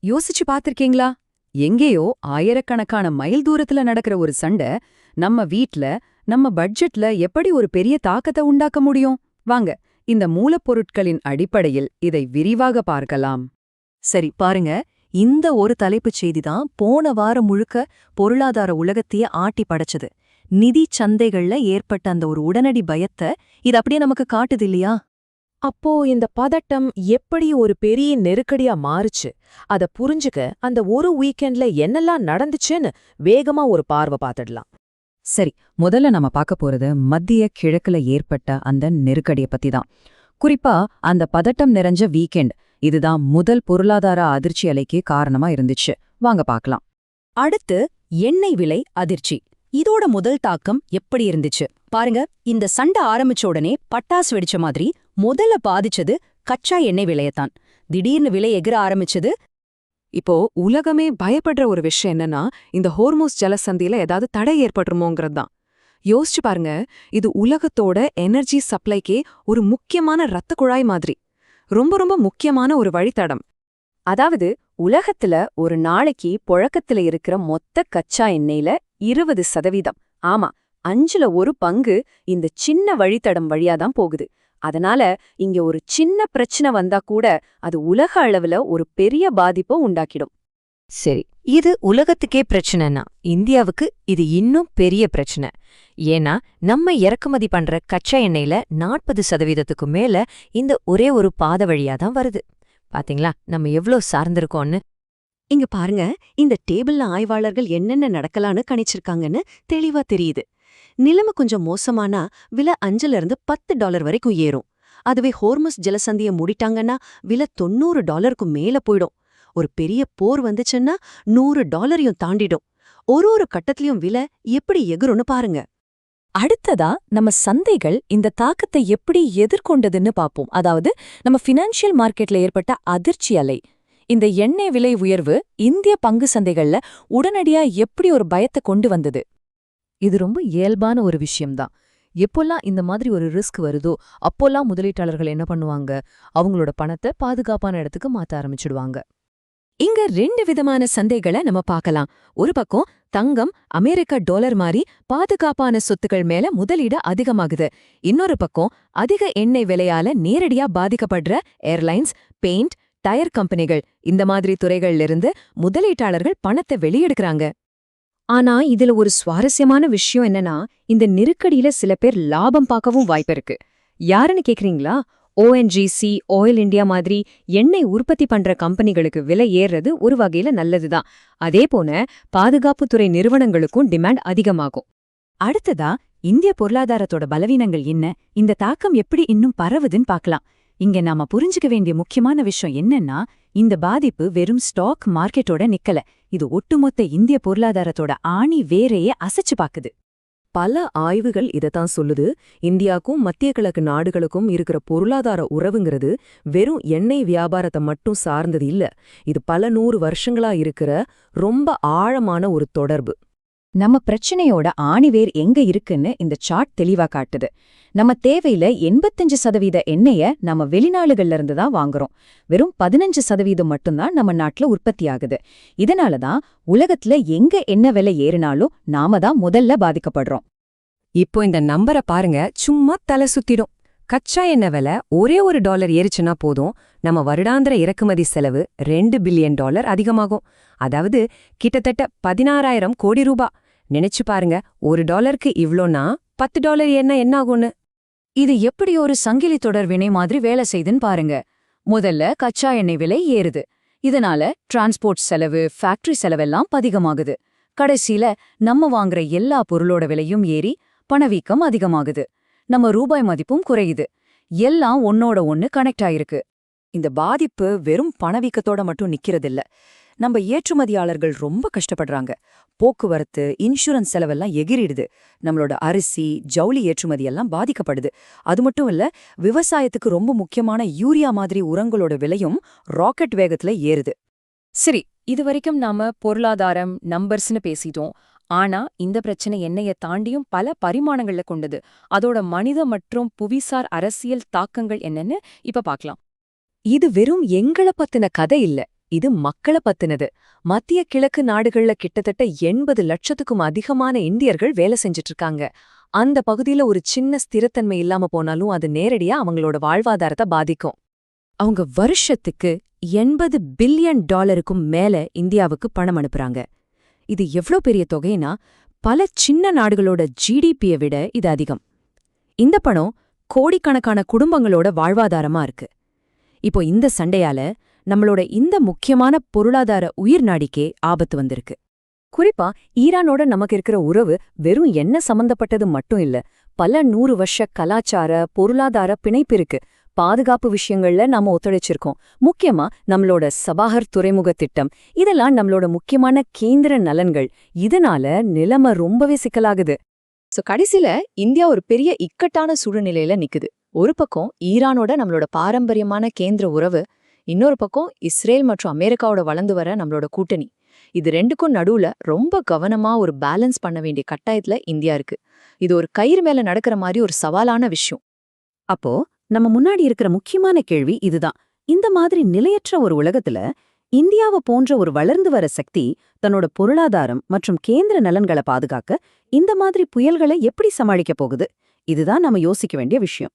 யோசிச்சு பாத்திருக்கீங்களா? எங்கேயோ ஆயிரக்கணக்கான மைல் தூரத்துல நடக்கிற ஒரு சண்டை நம்ம வீட்ல, நம்ம பட்ஜெட்ல எப்படி ஒரு பெரிய தாக்கத்தை உண்டாக்க முடியும்? வாங்க, இந்த மூலப்பொருட்களின் அடிப்படையில் இதை விரிவாக பார்க்கலாம். சரி பாருங்க, இந்த ஒரு தலைப்புச் செய்திதான் போன வாரம் முழுக்க பொருளாதார உலகத்தையே ஆட்டி படைச்சது. நிதி சந்தைகள்ல ஏற்பட்ட அந்த ஒரு உடனடி பயத்தை இது அப்படியே நமக்கு காட்டுது இல்லையா? அப்போ இந்த பதட்டம் எப்படி ஒரு பெரிய நெருக்கடியா மாறுச்சு, அத புரிஞ்சுக்க அந்த ஒரு வீக்கெண்ட்ல என்னெல்லாம் நடந்துச்சுன்னு வேகமா ஒரு பார்வை பார்த்துடலாம். சரி, முதல்ல நம்ம பார்க்க போறது மத்திய கிழக்குல ஏற்பட்ட அந்த நெருக்கடியை பத்தி தான். குறிப்பா அந்த பதட்டம் நிறைஞ்ச வீக்கெண்ட் இதுதான் முதல் பொருளாதார அதிர்ச்சி அலைக்கு காரணமா இருந்துச்சு. வாங்க பார்க்கலாம். அடுத்து எண்ணெய் விலை அதிர்ச்சி. இதோட முதல் தாக்கம் எப்படி இருந்துச்சு பாருங்க. இந்த சண்டை ஆரம்பிச்ச உடனே பட்டாசு வெடிச்ச மாதிரி முதல்ல பாதிச்சது கச்சா எண்ணெய் விலையத்தான். திடீர்னு விலை எகிர ஆரம்பிச்சது. இப்போ உலகமே பயப்படுற ஒரு விஷயம் என்னன்னா, இந்த ஹோர்மோஸ் ஜலசந்தியில ஏதாவது தடை ஏற்பட்டுருமோங்கிறது தான். யோசிச்சு பாருங்க, இது உலகத்தோட எனர்ஜி சப்ளைக்கே ஒரு முக்கியமான ரத்த குழாய் மாதிரி. ரொம்ப ரொம்ப முக்கியமான ஒரு வழித்தடம். அதாவது உலகத்துல ஒரு நாளைக்கு புழக்கத்துல இருக்கிற மொத்த கச்சா எண்ணெயில 20%, ஆமா 5ல் 1 பங்கு இந்த சின்ன வழித்தடம் வழியாதான் போகுது. அதனால இங்க ஒரு சின்ன பிரச்சனை வந்தா கூட அது உலக அளவுல ஒரு பெரிய பாதிப்பை உண்டாக்கிடும். சரி, இது உலகத்துக்கே பிரச்சனைனா இந்தியாவுக்கு இது இன்னும் பெரிய பிரச்சனை. ஏன்னா நம்ம இறக்குமதி பண்ற கச்சா எண்ணெயில 40%க்கு மேல இந்த ஒரே ஒரு பாதை வழியாதான் வருது. பாத்தீங்களா நம்ம எவ்ளோ சார்ந்திருக்கோம்னு? இங்க பாருங்க, இந்த டேபிள்ல ஆய்வாளர்கள் என்னென்ன நடக்கலான்னு கணிச்சிருக்காங்கன்னு தெளிவா தெரியுது. நிலைமை கொஞ்சம் மோசமானா விலை $5 வரைக்கும் ஏறும். அதுவே ஹோர்மஸ் ஜலசந்தியை மூடிட்டாங்கன்னா விலை $90க்கும் மேல போயிடும். ஒரு பெரிய போர் வந்துச்சுன்னா $100 தாண்டிடும். ஒரு கட்டத்திலயும் விலை எப்படி எகுறும்னு பாருங்க. அடுத்ததா நம்ம சந்தைகள் இந்த தாக்கத்தை எப்படி எதிர்கொண்டதுன்னு பாப்போம். அதாவது நம்ம ஃபினான்ஷியல் மார்க்கெட்ல ஏற்பட்ட அதிர்ச்சி அலை. இந்த எண்ணெய் விலை உயர்வு இந்திய பங்கு சந்தைகள்ல உடனடியா எப்படி ஒரு பயத்தை கொண்டு வந்தது? இது ரொம்ப இயல்பான ஒரு விஷயம்தான். எப்போல்லாம் இந்த மாதிரி ஒரு ரிஸ்க் வருதோ அப்போல்லாம் முதலீட்டாளர்கள் என்ன பண்ணுவாங்க? அவங்களோட பணத்தை பாதுகாப்பான இடத்துக்கு மாத்த ஆரம்பிச்சுடுவாங்க. இங்க 2 விதமான சந்தைகளை நம்ம பார்க்கலாம். ஒரு பக்கம் தங்கம், அமெரிக்க டாலர் மாதிரி பாதுகாப்பான சொத்துக்கள் மேல முதலீடு அதிகமாகுது. இன்னொரு பக்கம் அதிக எண்ணெய் விலையால நேரடியா பாதிக்கப்படுற ஏர்லைன்ஸ், பெயிண்ட், டயர் கம்பெனிகள், இந்த மாதிரி துறைகள்ல இருந்து முதலீட்டாளர்கள் பணத்தை வெளியெடுக்கிறாங்க. ஆனா இதுல ஒரு சுவாரஸ்யமான விஷயம் என்னன்னா, இந்த நெருக்கடியில சில பேர் லாபம் பார்க்கவும் வாய்ப்பிருக்கு. யாருன்னு கேக்குறீங்களா? ONGC, ஆயில் இண்டியா மாதிரி எண்ணெய் உற்பத்தி பண்ற கம்பெனிகளுக்கு விலை ஏறுறது ஒரு வகையில நல்லதுதான். அதே போல பாதுகாப்புத்துறை நிறுவனங்களுக்கும் டிமாண்ட் அதிகமாகும். அடுத்ததா இந்திய பொருளாதாரத்தோட பலவீனங்கள் என்ன, இந்த தாக்கம் எப்படி இன்னும் பரவுதுன்னு பார்க்கலாம். இங்க நாம புரிஞ்சுக்க வேண்டிய முக்கியமான விஷயம் என்னன்னா, இந்த பாதிப்பு வெறும் ஸ்டாக் மார்க்கெட்டோட நிக்கல. இது ஒட்டுமொத்த இந்திய பொருளாதாரத்தோட ஆணி வேரையே அசைச்சு பாக்குது. பல ஆய்வுகள் இதத்தான் சொல்லுது. இந்தியாவுக்கும் மத்திய கிழக்கு நாடுகளுக்கும் இருக்கிற பொருளாதார உறவுங்கிறது வெறும் எண்ணெய் வியாபாரத்தை மட்டும் சார்ந்தது இல்ல. இது பல 100 வருஷங்களா இருக்கிற ரொம்ப ஆழமான ஒரு தொடர்பு. நம்ம பிரச்சனையோட ஆணிவேர் எங்க இருக்குன்னு இந்த சார்ட் தெளிவா காட்டுது. நம்ம தேவையில 85% எண்ணெய நம்ம வெளிநாடுகள்ல இருந்து தான் வாங்குறோம். வெறும் 15% மட்டும்தான் நம்ம நாட்டுல உற்பத்தி ஆகுது. இதனாலதான் உலகத்துல எங்க எண்ணெய் விலை ஏறினாலும் நாம தான் முதல்ல பாதிக்கப்படுறோம். இப்போ இந்த நம்பரை பாருங்க, சும்மா தலை சுத்திடும். கச்சா எண்ணெய் விலை ஒரே $1 ஏறிச்சுன்னா போதும், நம்ம வருடாந்திர இறக்குமதி செலவு $2 பில்லியன் அதிகமாகும். அதாவது கிட்டத்தட்ட 16,000 கோடி ரூபாய். நினைச்சு பாருங்க, $1க்கு இவ்ளோனா $10 என்ன ஆகும்னு. இது எப்படி ஒரு சங்கிலி தொடர் வினை மாதிரி வேலை செய்துன்னு பாருங்க. முதல்ல கச்சா எண்ணெய் விலை ஏறுது. இதனால டிரான்ஸ்போர்ட் செலவு, ஃபேக்டரி செலவெல்லாம் அதிகமாகுது. கடைசியில நம்ம வாங்குற எல்லா பொருளோட விலையும் ஏறி பணவீக்கம் அதிகமாகுது. நம்ம ரூபாய் மதிப்பும் குறையுது. எல்லாம் ஒன்னோட ஒன்னு கனெக்ட் ஆயிருக்கு. இந்த பாதிப்பு வெறும் பணவீக்கத்தோட மட்டும் நிக்கிறதில்ல. நம்ம ஏற்றுமதியாளர்கள் ரொம்ப கஷ்டப்படுறாங்க. போக்குவரத்து, இன்சூரன்ஸ் செலவெல்லாம் எகிரிடுது. நம்மளோட அரிசி, ஜவுளி ஏற்றுமதியெல்லாம் பாதிக்கப்படுது. அது மட்டும் இல்ல, விவசாயத்துக்கு ரொம்ப முக்கியமான யூரியா மாதிரி உரங்களோட விலையும் ராக்கெட் வேகத்துல ஏறுது. சரி, இதுவரைக்கும் நாம பொருளாதாரம், நம்பர்ஸ்னு பேசிட்டோம். ஆனா இந்த பிரச்சனை எண்ணெயை தாண்டியும் பல பரிமாணங்கள்ல கொண்டது. அதோட மனித மற்றும் புவிசார் அரசியல் தாக்கங்கள் என்னன்னு இப்ப பார்க்கலாம். இது வெறும் எங்கள பத்தின கதை இல்ல. இது மக்களை பத்தினது. மத்திய கிழக்கு நாடுகள்ல கிட்டத்தட்ட 80 லட்சத்துக்கும் அதிகமான இந்தியர்கள் வேலை செஞ்சுட்டு இருக்காங்க. அந்த பகுதியில ஒரு சின்ன ஸ்திரத்தன்மை இல்லாம போனாலும் அது நேரடியா அவங்களோட வாழ்வாதாரத்தை பாதிக்கும். அவங்க வருஷத்துக்கு $80 பில்லியன் மேல இந்தியாவுக்கு பணம் அனுப்புறாங்க. இது எவ்ளோ பெரிய தொகைனா பல சின்ன நாடுகளோட ஜிடிபியை விட இது அதிகம். இந்த பணம் கோடிக்கணக்கான குடும்பங்களோட வாழ்வாதாரமா இருக்கு. இப்போ இந்த சண்டையால நம்மளோட இந்த முக்கியமான பொருளாதார உயிர்நாடிக்கே ஆபத்து வந்திருக்கு. குறிப்பா ஈரானோட நமக்கு இருக்கிற உறவு வெறும் எண்ணெய் சம்பந்தப்பட்டது மட்டும் இல்ல, பல 100 வருஷ கலாச்சார பொருளாதார பிணைப்பு இருக்கு. பாதுகாப்பு விஷயங்கள்ல நாம ஒத்துழைச்சிருக்கோம். முக்கியமா நம்மளோட சபாஹர் துறைமுக திட்டம், இதெல்லாம் நம்மளோட முக்கியமான கேந்திர நலன்கள். இதனால நிலைமை ரொம்பவே சிக்கலாகுது. கடைசில இந்தியா ஒரு பெரிய இக்கட்டான சூழ்நிலையில நிக்குது. ஒரு பக்கம் ஈரானோட நம்மளோட பாரம்பரியமான கேந்திர உறவு, இன்னொரு பக்கம் இஸ்ரேல் மற்றும் அமெரிக்காவோட வளர்ந்து வர நம்மளோட கூட்டணி. இது ரெண்டுக்கும் நடுவுல ரொம்ப கவனமா ஒரு பேலன்ஸ் பண்ண வேண்டிய கட்டாயத்துல இந்தியா இருக்கு. இது ஒரு கயிறு மேல நடக்கிற மாதிரி ஒரு சவாலான விஷயம். அப்போ நம்ம முன்னாடி இருக்கிற முக்கியமான கேள்வி இதுதான். இந்த மாதிரி நிலையற்ற ஒரு உலகத்துல இந்தியாவை போன்ற ஒரு வளர்ந்து வர சக்தி தன்னோட பொருளாதாரம் மற்றும் கேந்திர நலன்களை பாதுகாக்க இந்த மாதிரி புயல்களை எப்படி சமாளிக்க போகுது? இதுதான் நம்ம யோசிக்க வேண்டிய விஷயம்.